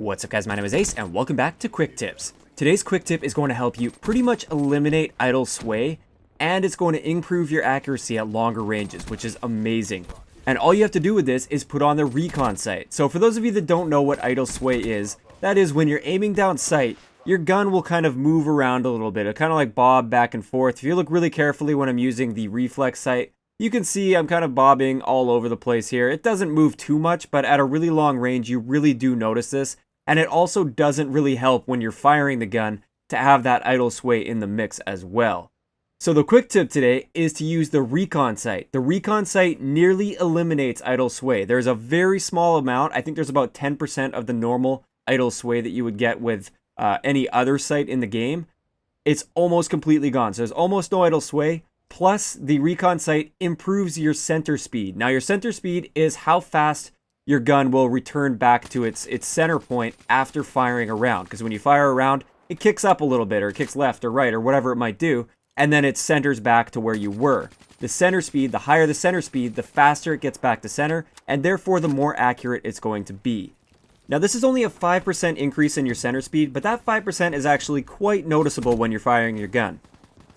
What's up guys, my name is Ace and welcome back to Quick Tips. Today's quick tip is going to help you pretty much eliminate idle sway, and it's going to improve your accuracy at longer ranges, which is amazing. And all you have to do with this is put on the recon sight. So for those of you that don't know what idle sway is, that is when you're aiming down sight, your gun will kind of move around a little bit. It'll kind of like bob back and forth. If you look really carefully when I'm using the reflex sight, you can see I'm kind of bobbing all over the place here. It doesn't move too much, but at a really long range, you really do notice this. And it also doesn't really help when you're firing the gun to have that idle sway in the mix as well. So the quick tip today is to use the recon sight. The recon sight nearly eliminates idle sway. There's a very small amount. I think there's about 10% of the normal idle sway that you would get with any other sight in the game. It's almost completely gone. So there's almost no idle sway. Plus, the recon sight improves your center speed. Now, your center speed is how fast your gun will return back to its center point after firing a round. Because when you fire a round, it kicks up a little bit, or it kicks left or right, or whatever it might do, and then it centers back to where you were. The center speed, the higher the center speed, the faster it gets back to center, and therefore the more accurate it's going to be. Now, this is only a 5% increase in your center speed, but that 5% is actually quite noticeable when you're firing your gun.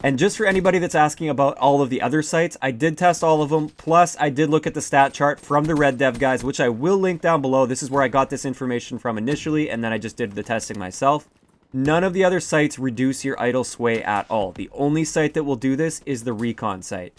And just for anybody that's asking about all of the other sights, I did test all of them, plus I did look at the stat chart from the Red Dev guys, which I will link down below. This is where I got this information from initially, and then I just did the testing myself. None of the other sights reduce your idle sway at all. The only sight that will do this is the recon sight.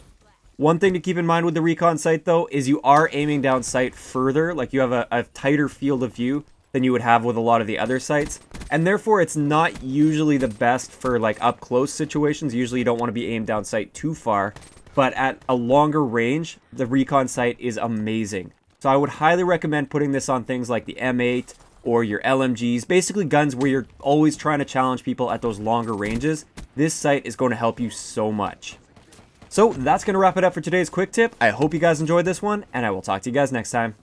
One thing to keep in mind with the recon sight, though, is you are aiming down sight further, like you have a tighter field of view than you would have with a lot of the other sights. And therefore, it's not usually the best for like up close situations. Usually you don't want to be aimed down sight too far, but at a longer range, the recon sight is amazing. So I would highly recommend putting this on things like the M8 or your LMGs, basically guns where you're always trying to challenge people at those longer ranges. This sight is going to help you so much. So that's going to wrap it up for today's quick tip. I hope you guys enjoyed this one, and I will talk to you guys next time.